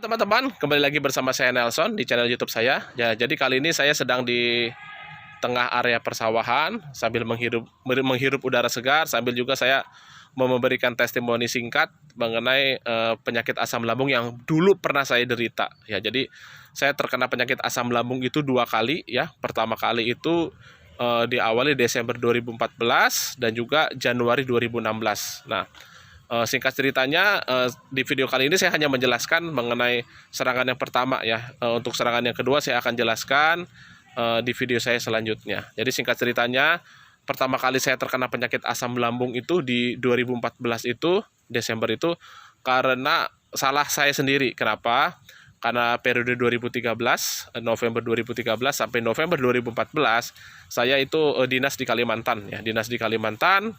Teman-teman, kembali lagi bersama saya Nelson di channel YouTube saya. Ya, jadi kali ini saya sedang di tengah area persawahan sambil menghirup udara segar, sambil juga saya mau memberikan testimoni singkat mengenai penyakit asam lambung yang dulu pernah saya derita. Ya, jadi saya terkena penyakit asam lambung itu 2 kali ya. Pertama kali itu diawali Desember 2014 dan juga Januari 2016. Nah, singkat ceritanya, di video kali ini saya hanya menjelaskan mengenai serangan yang pertama ya. Untuk serangan yang kedua saya akan jelaskan di video saya selanjutnya. Jadi singkat ceritanya, pertama kali saya terkena penyakit asam lambung itu di 2014 itu, Desember itu, karena salah saya sendiri. Kenapa? Karena periode 2013, November 2013 sampai November 2014, saya itu dinas di Kalimantan ya. Dinas di Kalimantan,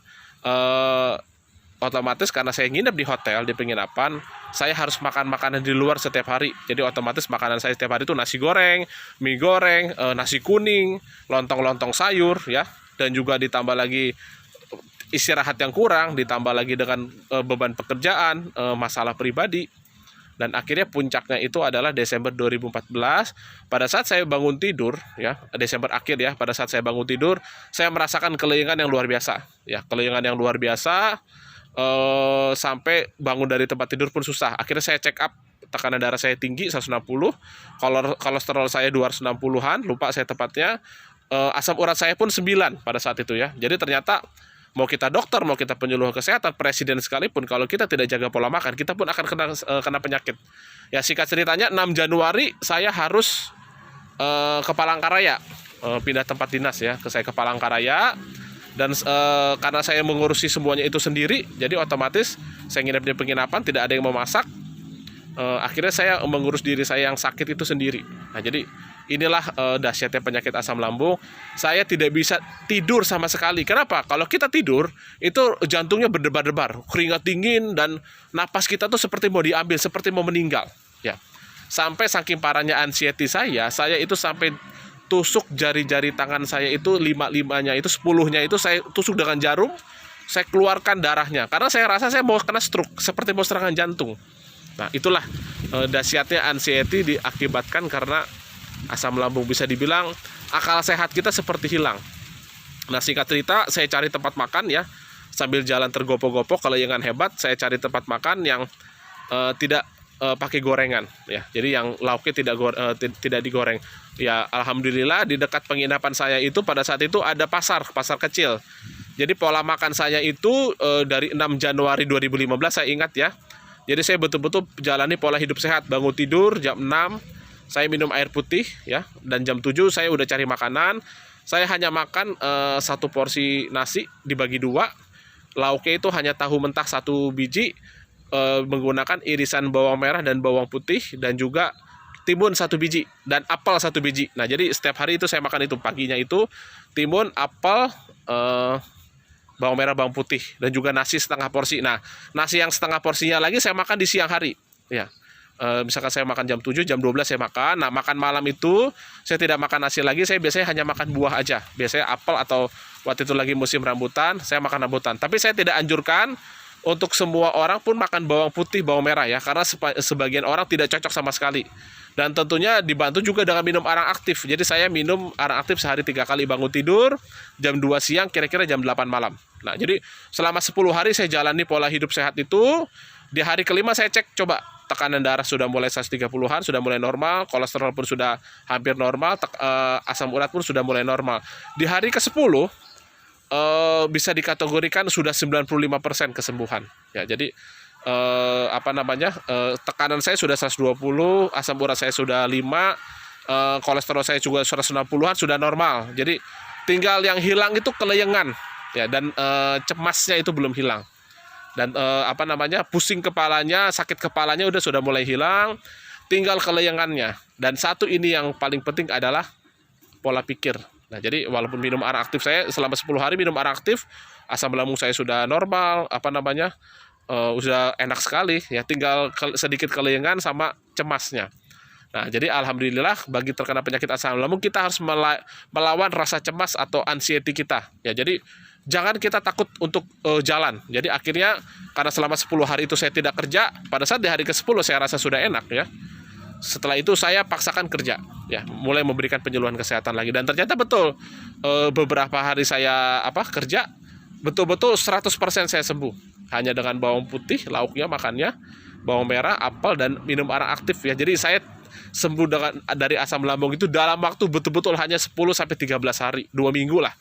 otomatis karena saya nginep di hotel, di penginapan, saya harus makan makanan di luar setiap hari. Jadi otomatis makanan saya setiap hari itu nasi goreng, mie goreng, nasi kuning, lontong-lontong sayur ya, dan juga ditambah lagi istirahat yang kurang, ditambah lagi dengan beban pekerjaan, masalah pribadi. Dan akhirnya puncaknya itu adalah Desember 2014. Pada saat saya bangun tidur ya, Desember akhir ya, pada saat saya bangun tidur, saya merasakan keleyengan yang luar biasa ya, keleyengan yang luar biasa. Sampai bangun dari tempat tidur pun susah. Akhirnya saya check up, tekanan darah saya tinggi 160, kolesterol saya 260-an, lupa saya tepatnya. Asam urat saya pun 9 pada saat itu ya. Jadi ternyata mau kita dokter, mau kita penyuluh kesehatan, presiden sekalipun, kalau kita tidak jaga pola makan, kita pun akan kena penyakit. Ya singkat ceritanya 6 Januari saya harus ke Palangkaraya, pindah tempat dinas ya, saya ke Palangkaraya. Dan karena saya mengurusi semuanya itu sendiri, jadi otomatis saya nginep di penginapan, tidak ada yang memasak. Akhirnya saya mengurus diri saya yang sakit itu sendiri. Nah, jadi inilah dahsyatnya penyakit asam lambung. Saya tidak bisa tidur sama sekali. Kenapa? Kalau kita tidur, itu jantungnya berdebar-debar, keringat dingin, dan napas kita tuh seperti mau diambil, seperti mau meninggal. Ya, sampai saking parahnya anxiety saya itu sampai tusuk jari-jari tangan saya itu 5-5-nya itu 10-nya itu saya tusuk dengan jarum, saya keluarkan darahnya karena saya rasa saya mau kena stroke, seperti mau serangan jantung. Nah, itulah dahsyatnya anxiety diakibatkan karena asam lambung. Bisa dibilang akal sehat kita seperti hilang. Nah, singkat cerita, saya cari tempat makan ya, sambil jalan tergopoh-gopoh, keleyengan hebat, saya cari tempat makan yang tidak pakai gorengan ya. Jadi yang lauknya tidak digoreng. Ya alhamdulillah di dekat penginapan saya itu pada saat itu ada pasar kecil. Jadi pola makan saya itu dari 6 Januari 2015 saya ingat ya. Jadi saya betul-betul jalani pola hidup sehat. Bangun tidur jam 6 saya minum air putih ya, dan jam 7 saya udah cari makanan. Saya hanya makan 1 porsi nasi dibagi 2. Lauknya itu hanya tahu mentah 1 biji, menggunakan irisan bawang merah dan bawang putih, dan juga timun 1 biji dan apel 1 biji. Nah, jadi setiap hari itu saya makan itu. Paginya itu timun, apel, bawang merah, bawang putih, dan juga nasi setengah porsi. Nah, nasi yang setengah porsinya lagi saya makan di siang hari ya. Misalkan saya makan jam 7, jam 12 saya makan. Nah, makan malam itu saya tidak makan nasi lagi, saya biasanya hanya makan buah aja. Biasanya apel, atau waktu itu lagi musim rambutan, saya makan rambutan. Tapi saya tidak anjurkan untuk semua orang pun makan bawang putih, bawang merah ya, karena sebagian orang tidak cocok sama sekali. Dan tentunya dibantu juga dengan minum arang aktif. Jadi saya minum arang aktif sehari 3 kali, bangun tidur jam 2 siang, kira-kira jam 8 malam. Nah, jadi selama 10 hari saya jalani pola hidup sehat itu. Di hari kelima saya cek, coba tekanan darah sudah mulai 130-an, sudah mulai normal, kolesterol pun sudah hampir normal, asam urat pun sudah mulai normal. Di hari ke-10 bisa dikategorikan sudah 95% kesembuhan ya. Jadi tekanan saya sudah 120, asam urat saya sudah 5, kolesterol saya juga 160-an, sudah normal. Jadi tinggal yang hilang itu keleyengan ya, dan cemasnya itu belum hilang. Dan pusing kepalanya, sakit kepalanya sudah mulai hilang, tinggal keleyengannya. Dan satu ini yang paling penting adalah pola pikir. Nah, jadi walaupun minum arang aktif, saya selama 10 hari minum arang aktif, asam lambung saya sudah normal, sudah enak sekali ya, tinggal sedikit keleyengan sama cemasnya. Nah, jadi alhamdulillah bagi terkena penyakit asam lambung, kita harus melawan rasa cemas atau anxiety kita ya. Jadi jangan kita takut untuk jalan. Jadi akhirnya karena selama 10 hari itu saya tidak kerja, pada saat di hari ke-10 saya rasa sudah enak ya. Setelah itu saya paksakan kerja, ya, mulai memberikan penyuluhan kesehatan lagi, dan ternyata betul, beberapa hari saya kerja, betul-betul 100% saya sembuh hanya dengan bawang putih, lauknya makannya, bawang merah, apel, dan minum arang aktif, ya. Jadi saya sembuh dari asam lambung itu dalam waktu betul-betul hanya 10 sampai 13 hari, 2 minggu lah.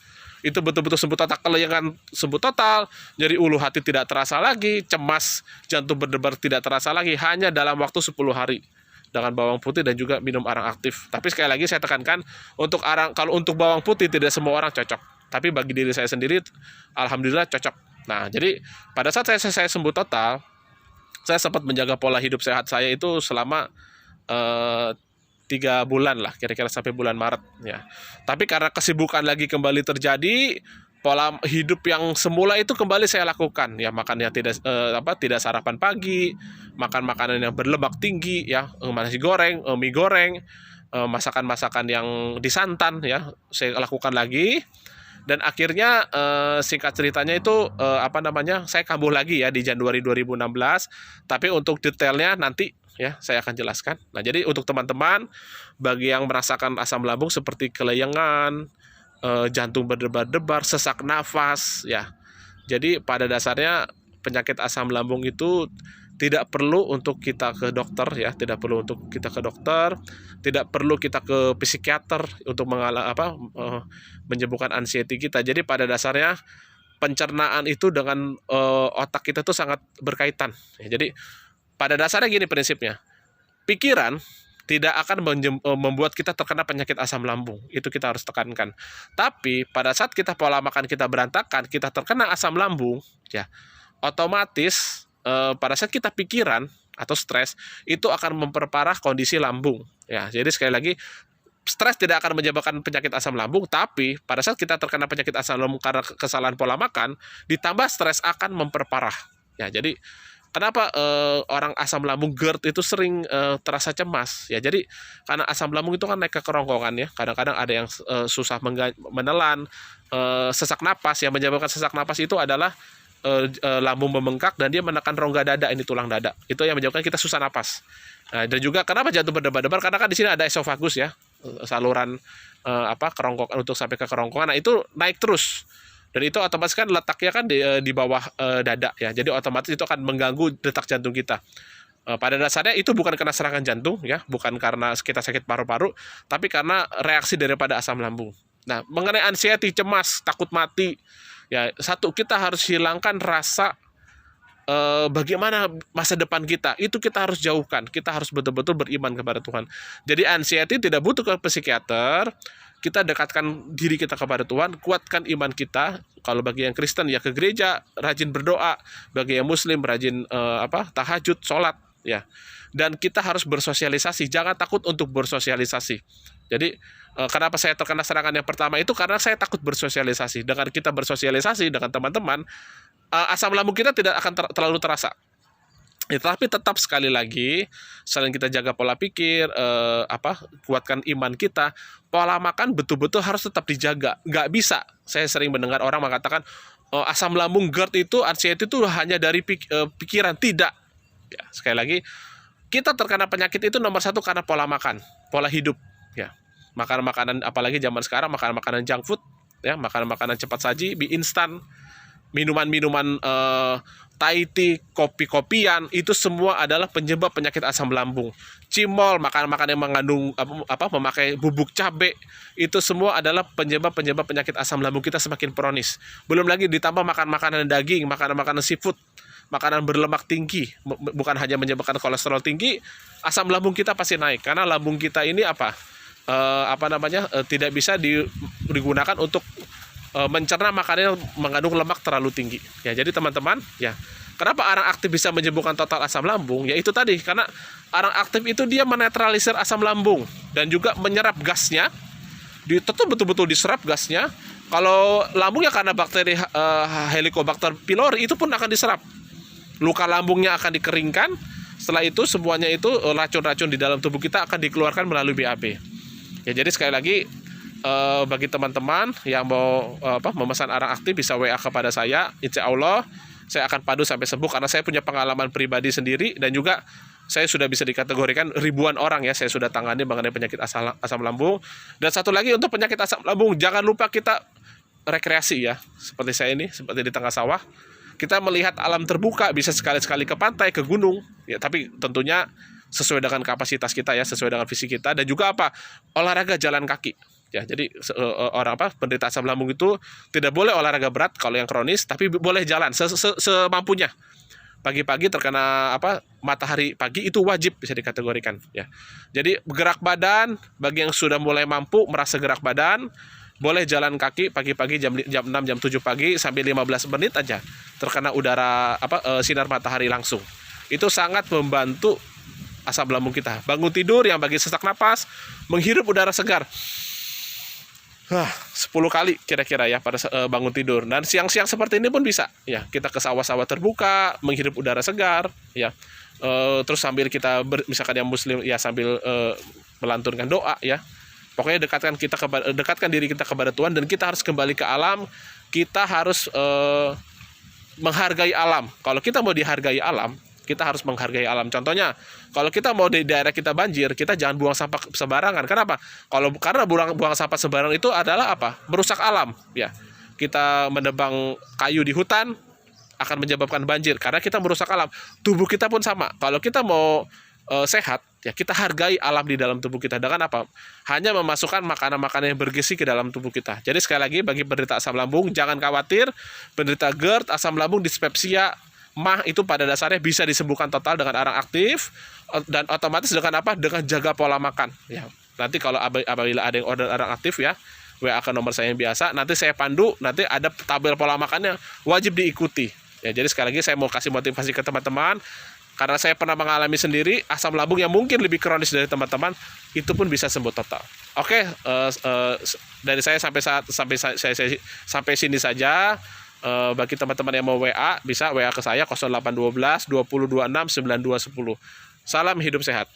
Itu betul-betul sembuh total, kelengan sembuh total, nyeri ulu hati tidak terasa lagi, cemas, jantung berdebar tidak terasa lagi, hanya dalam waktu 10 hari dengan bawang putih dan juga minum arang aktif. Tapi sekali lagi saya tekankan, kalau untuk bawang putih tidak semua orang cocok, tapi bagi diri saya sendiri alhamdulillah cocok. Nah, jadi pada saat saya sembuh total, saya sempat menjaga pola hidup sehat saya itu selama 3 bulan lah, kira-kira sampai bulan Maret, ya. Tapi karena kesibukan lagi kembali terjadi, pola hidup yang semula itu kembali saya lakukan, ya. Makannya tidak sarapan pagi, makan makanan yang berlemak tinggi, ya, nasi goreng, mie goreng, masakan-masakan yang disantan, ya, saya lakukan lagi. Dan akhirnya singkat ceritanya itu saya kambuh lagi, ya, di Januari 2016. Tapi untuk detailnya nanti, ya, saya akan jelaskan. Nah, jadi untuk teman-teman bagi yang merasakan asam lambung seperti keleyengan, jantung berdebar-debar, sesak nafas, ya. Jadi pada dasarnya penyakit asam lambung itu tidak perlu untuk kita ke dokter, ya, tidak perlu untuk kita ke dokter, tidak perlu kita ke psikiater untuk menyembuhkan anxiety kita. Jadi pada dasarnya pencernaan itu dengan otak kita tuh sangat berkaitan, ya. Jadi pada dasarnya gini prinsipnya, pikiran tidak akan membuat kita terkena penyakit asam lambung, itu kita harus tekankan. Tapi pada saat kita pola makan kita berantakan, kita terkena asam lambung, ya, otomatis pada saat kita pikiran atau stres itu akan memperparah kondisi lambung, ya. Jadi sekali lagi, stres tidak akan menyebabkan penyakit asam lambung, tapi pada saat kita terkena penyakit asam lambung karena kesalahan pola makan, ditambah stres akan memperparah, ya. Jadi kenapa orang asam lambung GERD itu sering terasa cemas, ya. Jadi karena asam lambung itu kan naik ke kerongkongan, ya. Kadang-kadang ada yang susah menelan, sesak napas. Yang menyebabkan sesak napas itu adalah lambung membengkak dan dia menekan rongga dada, ini tulang dada. Itu yang menyebabkan kita susah napas. Nah, dan juga kenapa jantung berdebar-debar, karena kan di sini ada esofagus, ya, saluran kerongkongan untuk sampai ke kerongkongan. Nah, itu naik terus. Dan itu otomatis kan letaknya kan di bawah dada, ya. Jadi otomatis itu akan mengganggu detak jantung kita. Pada dasarnya itu bukan karena serangan jantung, ya, bukan karena kita sakit paru-paru, tapi karena reaksi daripada asam lambung. Nah, mengenai anxiety, cemas, takut mati, ya, satu, kita harus hilangkan rasa bagaimana masa depan kita. Itu kita harus jauhkan. Kita harus betul-betul beriman kepada Tuhan. Jadi anxiety tidak butuh ke psikiater. Kita dekatkan diri kita kepada Tuhan, kuatkan iman kita. Kalau bagi yang Kristen, ya, ke gereja, rajin berdoa. Bagi yang Muslim, rajin tahajud, sholat, ya. Dan kita harus bersosialisasi. Jangan takut untuk bersosialisasi. Jadi kenapa saya terkena serangan yang pertama itu karena saya takut bersosialisasi. Dengan kita bersosialisasi dengan teman-teman, asam lambung kita tidak akan terlalu terasa. Ya, tapi tetap sekali lagi, selain kita jaga pola pikir, kuatkan iman kita, pola makan betul-betul harus tetap dijaga. Nggak bisa. Saya sering mendengar orang mengatakan asam lambung GERD itu, anxiety itu hanya dari pikiran. Tidak. Ya, sekali lagi, kita terkena penyakit itu nomor satu karena pola makan, pola hidup, ya. Makanan-makanan, apalagi zaman sekarang, makanan-makanan junk food, ya, makanan-makanan cepat saji, mie instan, minuman-minuman Thai tea, kopi-kopian, itu semua adalah penyebab penyakit asam lambung. Cimol, makanan-makanan yang mengandung memakai bubuk cabai, itu semua adalah penyebab penyakit asam lambung kita semakin kronis. Belum lagi ditambah makan makanan daging, makanan-makanan seafood, makanan berlemak tinggi, bukan hanya menyebabkan kolesterol tinggi, asam lambung kita pasti naik karena lambung kita ini tidak bisa digunakan untuk mencerna makanan yang mengandung lemak terlalu tinggi, ya. Jadi teman-teman, ya, kenapa arang aktif bisa menyembuhkan total asam lambung? Ya itu tadi, karena arang aktif itu dia menetralisir asam lambung dan juga menyerap gasnya. Betul-betul diserap gasnya. Kalau lambung, ya, karena bakteri Helicobacter pylori itu pun akan diserap. Luka lambungnya akan dikeringkan. Setelah itu semuanya itu racun-racun di dalam tubuh kita akan dikeluarkan melalui BAB. Ya, jadi sekali lagi, bagi teman-teman yang mau memesan arang aktif bisa WA kepada saya. Insya Allah saya akan padu sampai sembuh karena saya punya pengalaman pribadi sendiri, dan juga saya sudah bisa dikategorikan ribuan orang ya, saya sudah tangani mengenai penyakit asam lambung. Dan satu lagi untuk penyakit asam lambung, jangan lupa kita rekreasi ya, seperti saya ini, seperti di tengah sawah. Kita melihat alam terbuka, bisa sekali-sekali ke pantai, ke gunung, ya, tapi tentunya sesuai dengan kapasitas kita ya, sesuai dengan visi kita. Dan juga apa, olahraga jalan kaki. Ya, jadi orang penderita asam lambung itu tidak boleh olahraga berat kalau yang kronis, tapi boleh jalan semampunya. Pagi-pagi terkena matahari pagi itu wajib bisa dikategorikan ya. Jadi gerak badan bagi yang sudah mulai mampu merasa gerak badan, boleh jalan kaki pagi-pagi jam 6 jam 7 pagi sampai 15 menit aja terkena udara sinar matahari langsung. Itu sangat membantu asam lambung kita. Bangun tidur yang bagi sesak napas, menghirup udara segar. 10 kali kira-kira ya pada bangun tidur. Dan siang-siang seperti ini pun bisa ya, kita ke sawah-sawah terbuka, menghirup udara segar ya. Terus sambil kita misalkan yang muslim ya, sambil melantunkan doa ya. Pokoknya dekatkan diri kita kepada Tuhan, dan kita harus kembali ke alam. Kita harus menghargai alam. Kalau kita mau dihargai alam, kita harus menghargai alam. Contohnya, kalau kita mau di daerah kita banjir, kita jangan buang sampah sembarangan. Kenapa? Karena buang sampah sembarangan itu adalah merusak alam. Ya, kita menebang kayu di hutan akan menyebabkan banjir karena kita merusak alam. Tubuh kita pun sama. Kalau kita mau sehat, ya kita hargai alam di dalam tubuh kita dengan hanya memasukkan makanan-makanan yang bergizi ke dalam tubuh kita. Jadi sekali lagi, bagi penderita asam lambung jangan khawatir. Penderita GERD, asam lambung, dispepsia, MAH itu pada dasarnya bisa disembuhkan total dengan arang aktif, dan otomatis dengan dengan jaga pola makan ya. Nanti kalau apabila ada yang order arang aktif ya, WA ke nomor saya yang biasa, nanti saya pandu, nanti ada tabel pola makannya, wajib diikuti ya. Jadi sekali lagi saya mau kasih motivasi ke teman-teman, karena saya pernah mengalami sendiri asam lambung yang mungkin lebih kronis dari teman-teman, itu pun bisa sembuh total. Oke, dari saya sampai sini saja. Bagi teman-teman yang mau WA, bisa WA ke saya 0812 2026 9210. Salam hidup sehat.